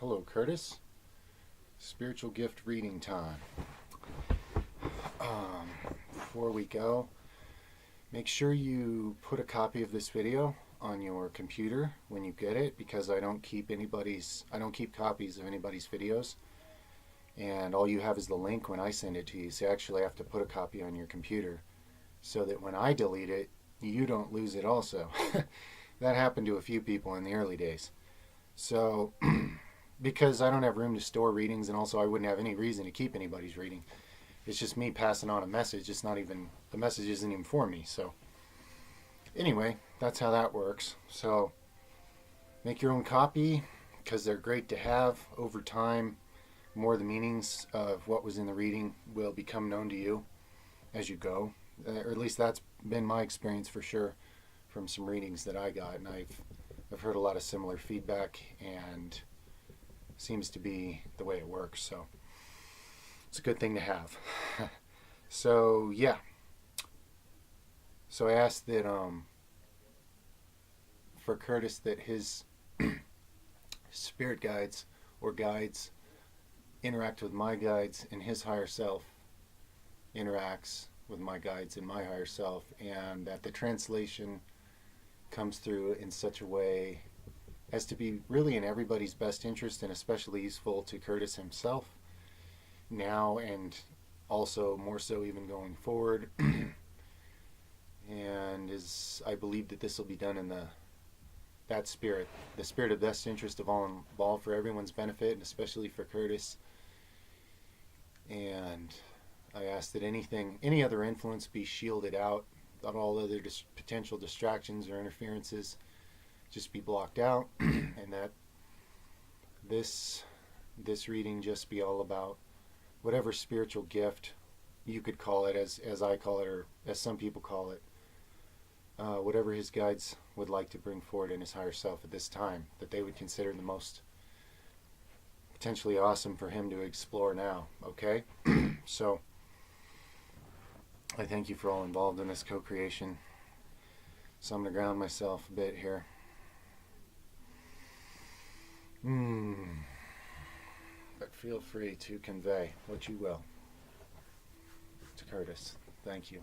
Hello, Curtis. Spiritual gift reading time. Before we go, make sure you put a copy of this video on your computer when you get it, because I don't keep copies of anybody's videos, and all you have is the link when I send it to you. So you actually have to put a copy on your computer so that when I delete it, you don't lose it also. That happened to a few people in the early days. So because I don't have room to store readings, and also I wouldn't have any reason to keep anybody's reading. It's just me passing on a message. The message isn't even for me. So anyway, that's how that works. So make your own copy, because they're great to have. Over time, more of the meanings of what was in the reading will become known to you as you go. Or at least that's been my experience for sure from some readings that I got. And I've heard a lot of similar feedback, and seems to be the way it works. So it's a good thing to have. So yeah. So I asked that for Curtis that his spirit guides or guides interact with my guides, and his higher self interacts with my guides and my higher self, and that the translation comes through in such a way as to be really in everybody's best interest, and especially useful to Curtis himself now, and also more so even going forward. And I believe that this will be done in the spirit of best interest of all involved, for everyone's benefit, and especially for Curtis. And I ask that any other influence be shielded out, that all other potential distractions or interferences just be blocked out, and that this reading just be all about whatever spiritual gift you could call it, as I call it, or as some people call it, whatever his guides would like to bring forward in his higher self at this time, that they would consider the most potentially awesome for him to explore now. Okay? So I thank you for all involved in this co-creation. So I'm going to ground myself a bit here. But feel free to convey what you will to Curtis. Thank you.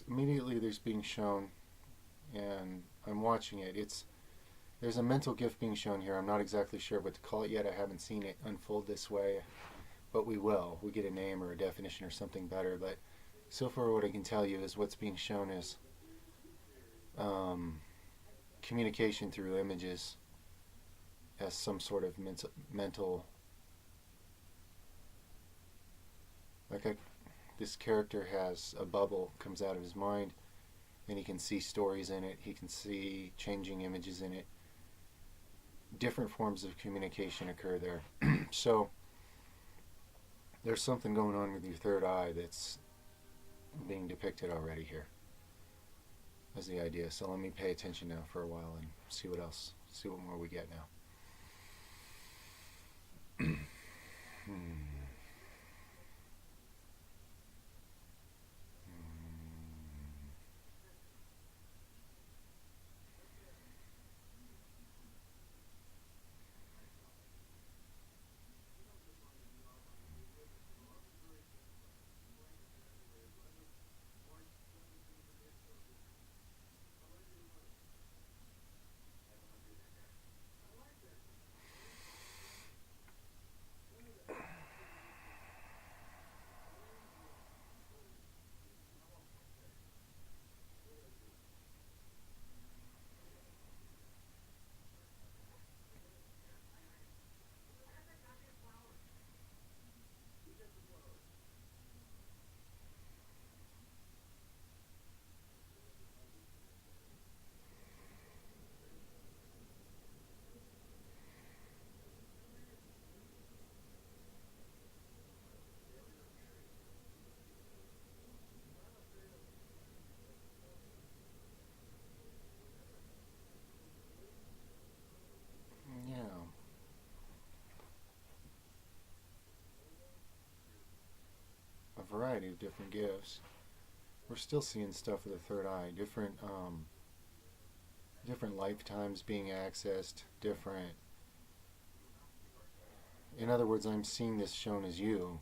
Immediately there's being shown, and I'm watching it. There's a mental gift being shown here. I'm not exactly sure what to call it yet. I haven't seen it unfold this way, but we will. We get a name or a definition or something better. But so far, what I can tell you is what's being shown is communication through images as some sort of mental, this character has a bubble comes out of his mind, and he can see stories in it. He can see changing images in it. Different forms of communication occur there. So there's something going on with your third eye that's being depicted already here as the idea. So let me pay attention now for a while and see what more we get now. of different gifts, we're still seeing stuff with the third eye. Different lifetimes being accessed, different. In other words, I'm seeing this shown as you.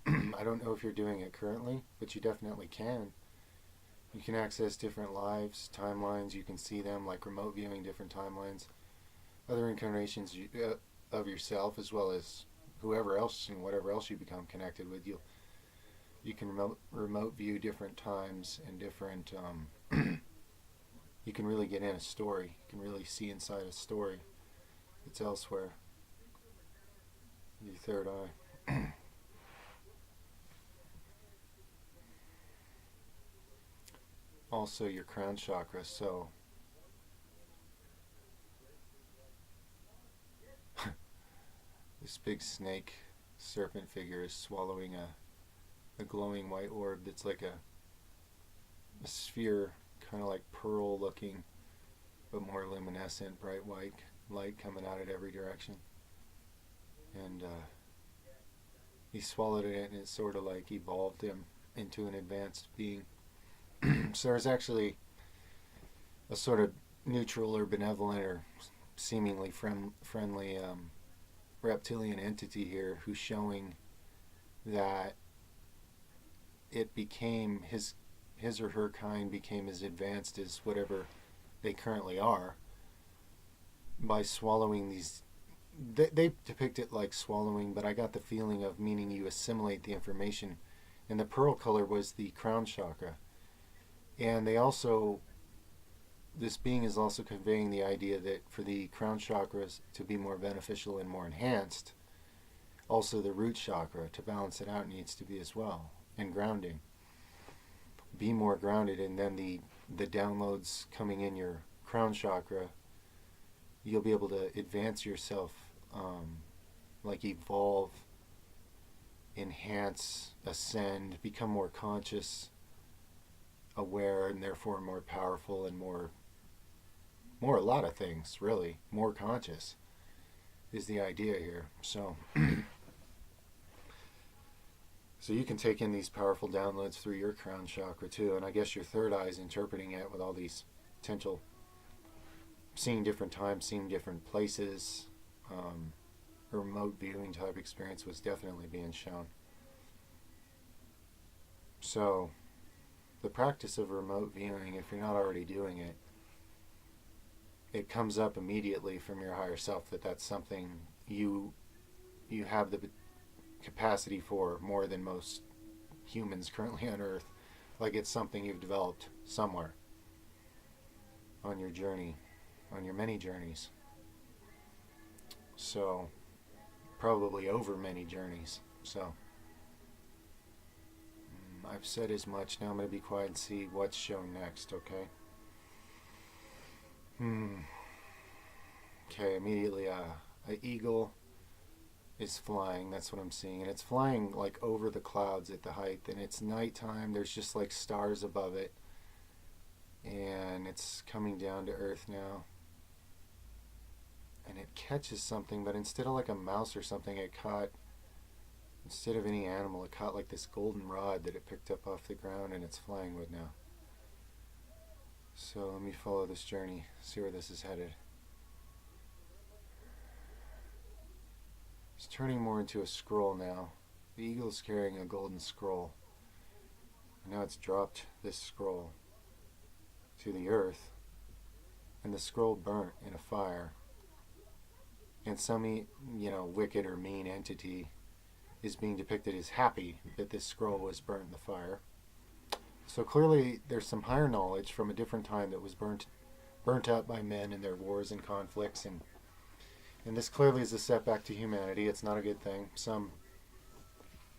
I don't know if you're doing it currently, but you definitely can. You can access different lives, timelines. You can see them, like remote viewing different timelines, other incarnations of yourself, as well as whoever else and whatever else you become connected with. You can remote view different times and different. You can really get in a story. You can really see inside a story that's elsewhere. Your third eye. Also your crown chakra. So this big snake serpent figure is swallowing a glowing white orb that's like a sphere, kind of like pearl looking, but more luminescent, bright white light coming out at every direction. And he swallowed it, and it sort of like evolved him into an advanced being. So there's actually a sort of neutral or benevolent or seemingly friendly reptilian entity here who's showing that it became his or her kind became as advanced as whatever they currently are by swallowing these. They depict it like swallowing, but I got the feeling of meaning you assimilate the information. And the pearl color was the crown chakra. And they also, this being is also conveying the idea that for the crown chakras to be more beneficial and more enhanced, also the root chakra, to balance it out, needs to be as well. And grounding. Be more grounded, and then the downloads coming in your crown chakra, you'll be able to advance yourself, like evolve, enhance, ascend, become more conscious, aware, and therefore more powerful and more a lot of things, really. More conscious is the idea here. So so you can take in these powerful downloads through your crown chakra too, and I guess your third eye is interpreting it with all these potential, seeing different times, seeing different places. A remote viewing type experience was definitely being shown. So the practice of remote viewing, if you're not already doing it, it comes up immediately from your higher self that that's something you have the capacity for more than most humans currently on Earth. Like it's something you've developed somewhere on your journey, on your many journeys. So probably over many journeys. So I've said as much. Now I'm going to be quiet and see what's shown next, okay? Okay, immediately an eagle is flying. That's what I'm seeing. And it's flying like over the clouds at the height. And it's nighttime. There's just like stars above it. And it's coming down to earth now. And it catches something, but instead of like a mouse or something, it caught, instead of any animal, it caught like this golden rod that it picked up off the ground, and it's flying with now. So let me follow this journey, see where this is headed. It's turning more into a scroll now. The eagle's carrying a golden scroll. And now it's dropped this scroll to the earth, and the scroll burnt in a fire. And some, wicked or mean entity is being depicted as happy that this scroll was burnt in the fire. So clearly there's some higher knowledge from a different time that was burnt up by men in their wars and conflicts, and this clearly is a setback to humanity. It's not a good thing. Some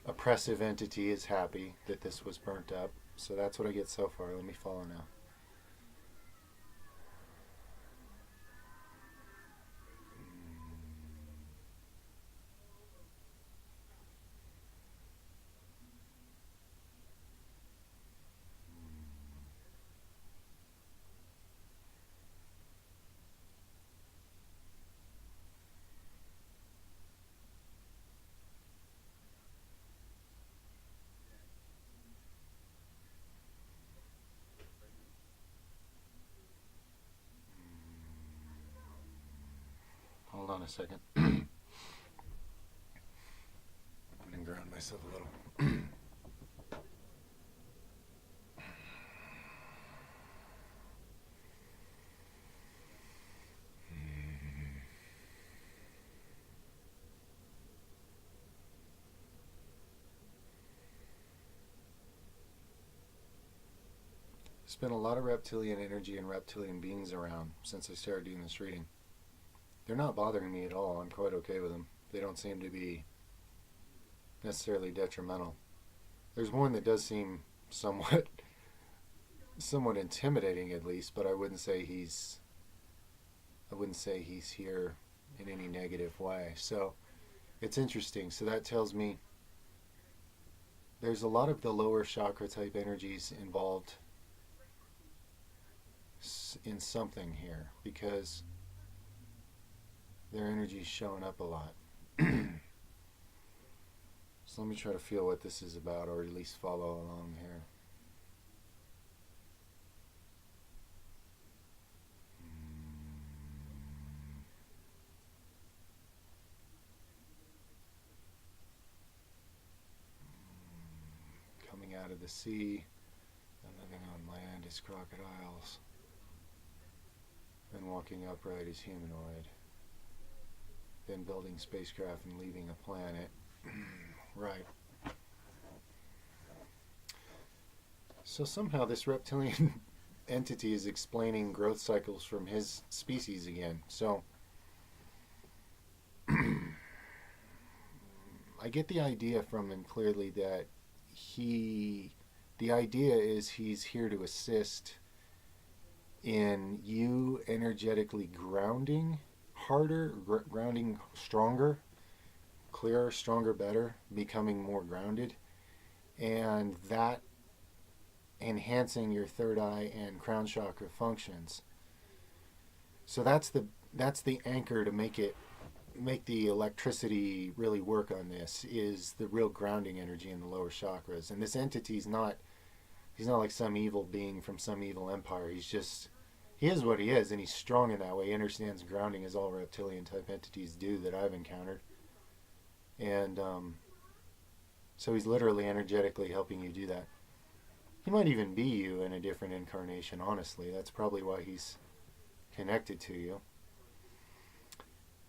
oppressive entity is happy that this was burnt up. So that's what I get so far. Let me follow now. a second. I'm going to ground myself a little. There's been a lot of reptilian energy and reptilian beings around since I started doing this reading. They're not bothering me at all. I'm quite okay with them. They don't seem to be necessarily detrimental. There's one that does seem somewhat intimidating, at least, but I wouldn't say he's here in any negative way. So it's interesting. So that tells me there's a lot of the lower chakra type energies involved in something here, because their energy is showing up a lot. So let me try to feel what this is about, or at least follow along here. Coming out of the sea and living on land is crocodiles, then walking upright is humanoid, then building spacecraft and leaving a planet. Right. So somehow this reptilian entity is explaining growth cycles from his species again. So I get the idea from him clearly that the idea is he's here to assist in you energetically grounding harder, grounding stronger, clearer, stronger, better, becoming more grounded, and that enhancing your third eye and crown chakra functions. So that's the anchor to make the electricity really work on this, is the real grounding energy in the lower chakras. And this entity's not like some evil being from some evil empire. He is what he is, and he's strong in that way. He understands grounding, as all reptilian type entities do that I've encountered. And so he's literally energetically helping you do that. He might even be you in a different incarnation, honestly. That's probably why he's connected to you.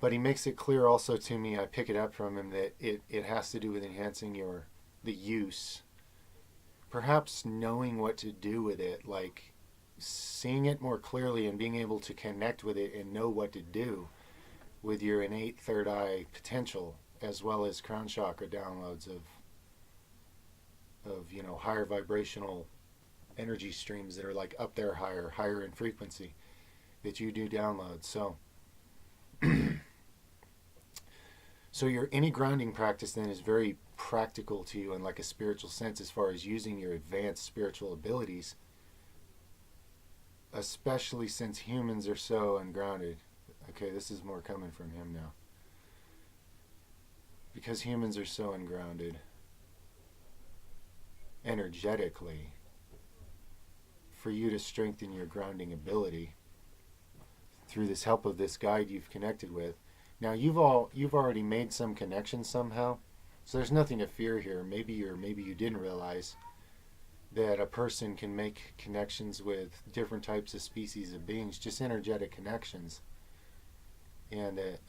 But he makes it clear also to me, I pick it up from him, that it has to do with enhancing the use. Perhaps knowing what to do with it, like seeing it more clearly and being able to connect with it and know what to do with your innate third eye potential, as well as crown chakra downloads of higher vibrational energy streams that are like up there higher in frequency, that you do download. So your any grounding practice then is very practical to you in like a spiritual sense, as far as using your advanced spiritual abilities, especially since humans are so ungrounded. Okay, this is more coming from him now. Because humans are so ungrounded energetically, for you to strengthen your grounding ability through this help of this guide you've connected with. Now you've already made some connection somehow, so there's nothing to fear here. Maybe you didn't realize that a person can make connections with different types of species of beings, just energetic connections, and that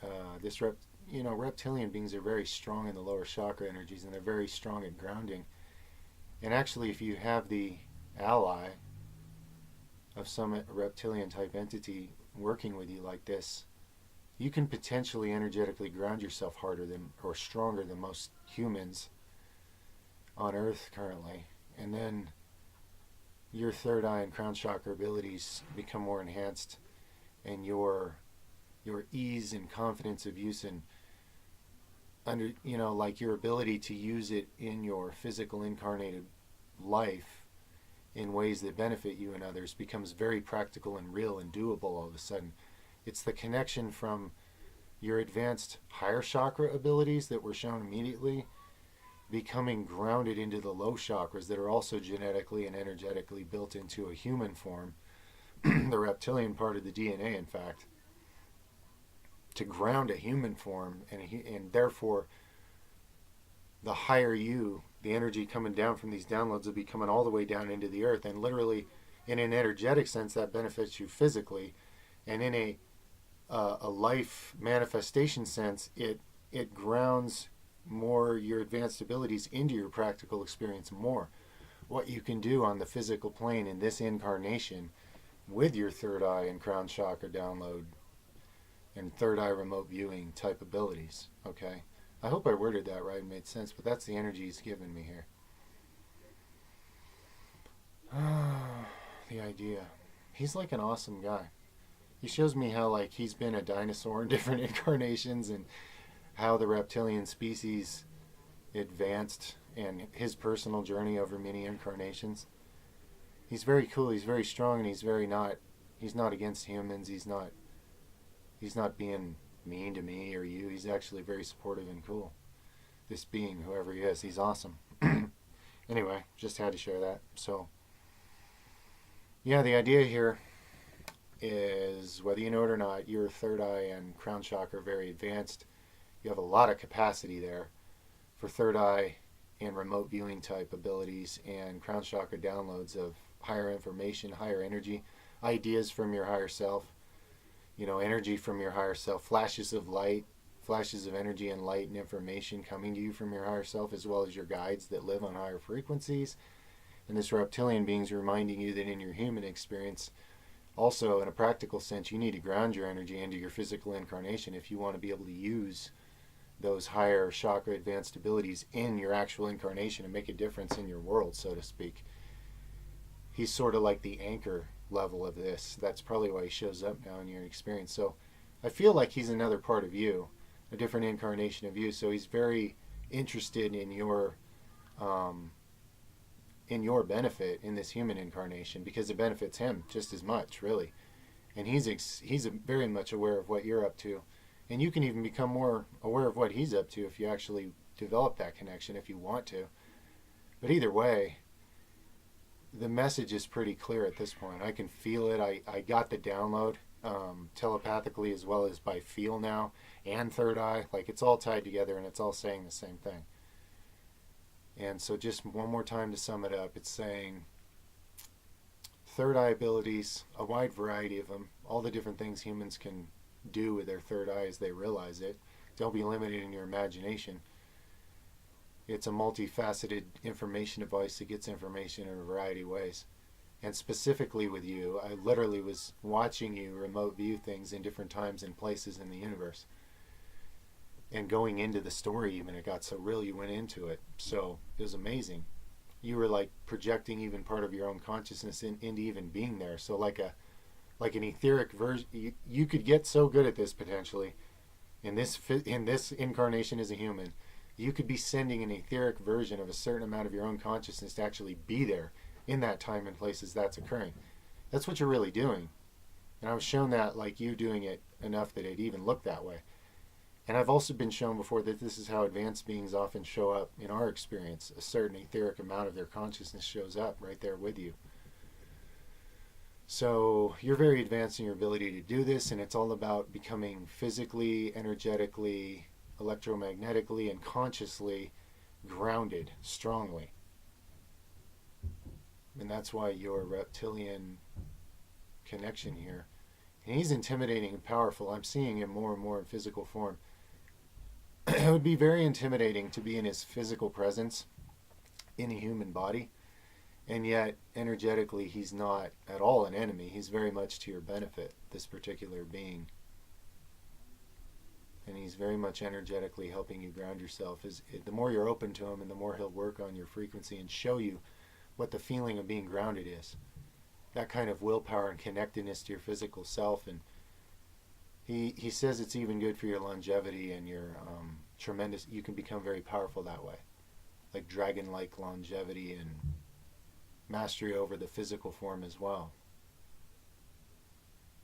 reptilian beings are very strong in the lower chakra energies, and they're very strong at grounding. And actually, if you have the ally of some reptilian type entity working with you like this, you can potentially energetically ground yourself harder than, or stronger than, most humans on Earth currently. And then your third eye and crown chakra abilities become more enhanced, and your ease and confidence of use, and like your ability to use it in your physical incarnated life in ways that benefit you and others becomes very practical and real and doable all of a sudden. It's the connection from your advanced higher chakra abilities that were shown immediately becoming grounded into the low chakras that are also genetically and energetically built into a human form, the reptilian part of the DNA, in fact. to ground a human form, and therefore the higher you, the energy coming down from these downloads will be coming all the way down into the earth, and literally in an energetic sense that benefits you physically, and in a life manifestation sense it grounds more your advanced abilities into your practical experience more. What you can do on the physical plane in this incarnation with your third eye and crown chakra download and third eye remote viewing type abilities. Okay, I hope I worded that right and made sense, but that's the energy he's given me here. The idea. He's like an awesome guy. He shows me how like he's been a dinosaur in different incarnations, and how the reptilian species advanced, and his personal journey over many incarnations. He's very cool, he's very strong, and he's not against humans. He's not being mean to me or you. He's actually very supportive and cool. This being, whoever he is, he's awesome. Anyway, just had to share that. So yeah, the idea here is, whether you know it or not, your third eye and crown chakra are very advanced. You have a lot of capacity there for third eye and remote viewing type abilities and crown chakra downloads of higher information, higher energy, ideas from your higher self, energy from your higher self, flashes of light, flashes of energy and light and information coming to you from your higher self, as well as your guides that live on higher frequencies. And this reptilian being's reminding you that in your human experience, also in a practical sense, you need to ground your energy into your physical incarnation if you want to be able to use those higher chakra advanced abilities in your actual incarnation and make a difference in your world, so to speak. He's sort of like the anchor level of this. That's probably why he shows up now in your experience. So I feel like he's another part of you, a different incarnation of you. So he's very interested in your benefit in this human incarnation, because it benefits him just as much, really. And he's very much aware of what you're up to. And you can even become more aware of what he's up to if you actually develop that connection, if you want to. But either way, the message is pretty clear at this point. I can feel it. I got the download telepathically as well as by feel now, and third eye. Like, it's all tied together and it's all saying the same thing. And so just one more time to sum it up, it's saying third eye abilities, a wide variety of them, all the different things humans can do with their third eye as they realize it. Don't be limited in your imagination. It's a multifaceted information device that gets information in a variety of ways. And specifically with you, I literally was watching you remote view things in different times and places in the universe. And going into the story, even, it got so real you went into it. So it was amazing. You were like projecting even part of your own consciousness into even being there. So like an etheric version, you could get so good at this potentially in this incarnation as a human. You could be sending an etheric version of a certain amount of your own consciousness to actually be there in that time and place as that's occurring. That's what you're really doing. And I was shown that, like, you doing it enough that it even looked that way. And I've also been shown before that this is how advanced beings often show up in our experience. A certain etheric amount of their consciousness shows up right there with you. So you're very advanced in your ability to do this, and it's all about becoming physically, energetically, electromagnetically, and consciously grounded strongly. And that's why your reptilian connection here. And he's intimidating and powerful. I'm seeing him more and more in physical form. It would be very intimidating to be in his physical presence in a human body. And yet, energetically, he's not at all an enemy. He's very much to your benefit, this particular being. And he's very much energetically helping you ground yourself. The more you're open to him, and the more he'll work on your frequency and show you what the feeling of being grounded is. That kind of willpower and connectedness to your physical self. And he says it's even good for your longevity and your tremendous, you can become very powerful that way. Like dragon-like longevity and mastery over the physical form as well.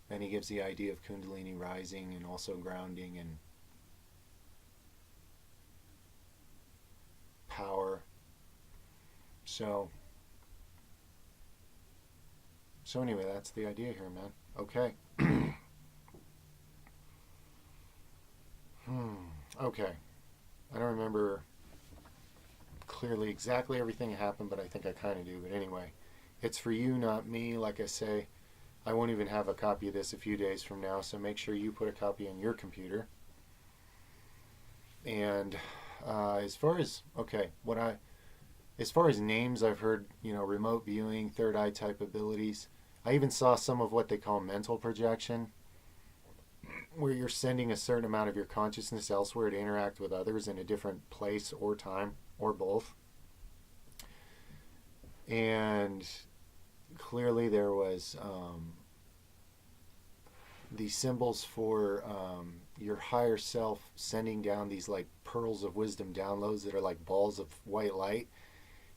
And he gives the idea of Kundalini rising and also grounding and power. So anyway, that's the idea here, man. Okay. Okay. I don't remember clearly exactly everything that happened, but I think I kind of do. But anyway, it's for you, not me. Like I say, I won't even have a copy of this a few days from now, so make sure you put a copy on your computer. And as far as okay, as far as names, I've heard, remote viewing, third eye type abilities. I even saw some of what they call mental projection, where you're sending a certain amount of your consciousness elsewhere to interact with others in a different place or time or both. And clearly there was these symbols for your higher self sending down these like pearls of wisdom downloads that are like balls of white light.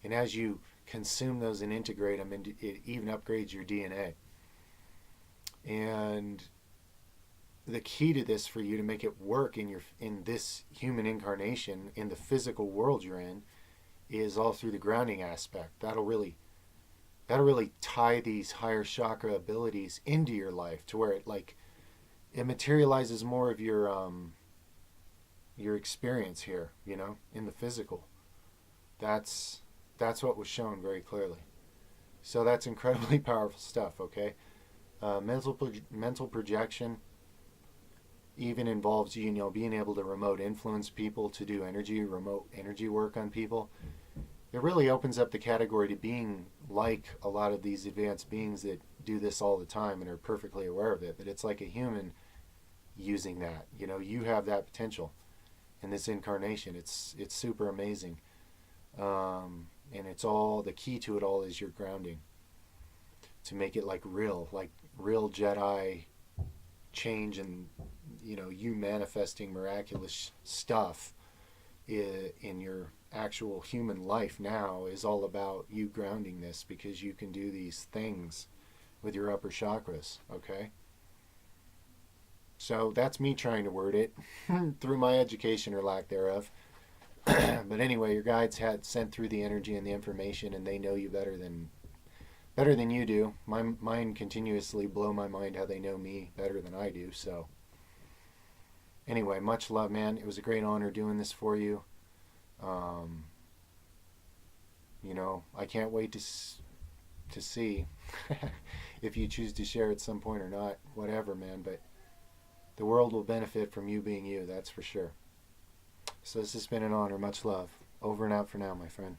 And as you consume those and integrate them, it even upgrades your DNA. And the key to this for you to make it work in this human incarnation in the physical world you're in is all through the grounding aspect. That'll really tie these higher chakra abilities into your life to where it materializes more of your experience here, in the physical. That's what was shown very clearly. So that's incredibly powerful stuff. Okay, mental projection even involves being able to remote influence people to do remote energy work on people. It really opens up the category to being like a lot of these advanced beings that do this all the time and are perfectly aware of it. But it's like a human using that. You have that potential in this incarnation. It's super amazing, and it's all the key to it all is your grounding to make it like real Jedi change, and you manifesting miraculous stuff in your actual human life now is all about you grounding this, because you can do these things with your upper chakras. Okay, so that's me trying to word it through my education or lack thereof. But anyway, your guides had sent through the energy and the information, and they know you better than you do. Mine continuously blow my mind how they know me better than I do. So anyway, much love, man. It was a great honor doing this for you. Um, I can't wait to see if you choose to share at some point or not. Whatever, man. But the world will benefit from you being you. That's for sure. So this has been an honor. Much love. Over and out for now, my friend.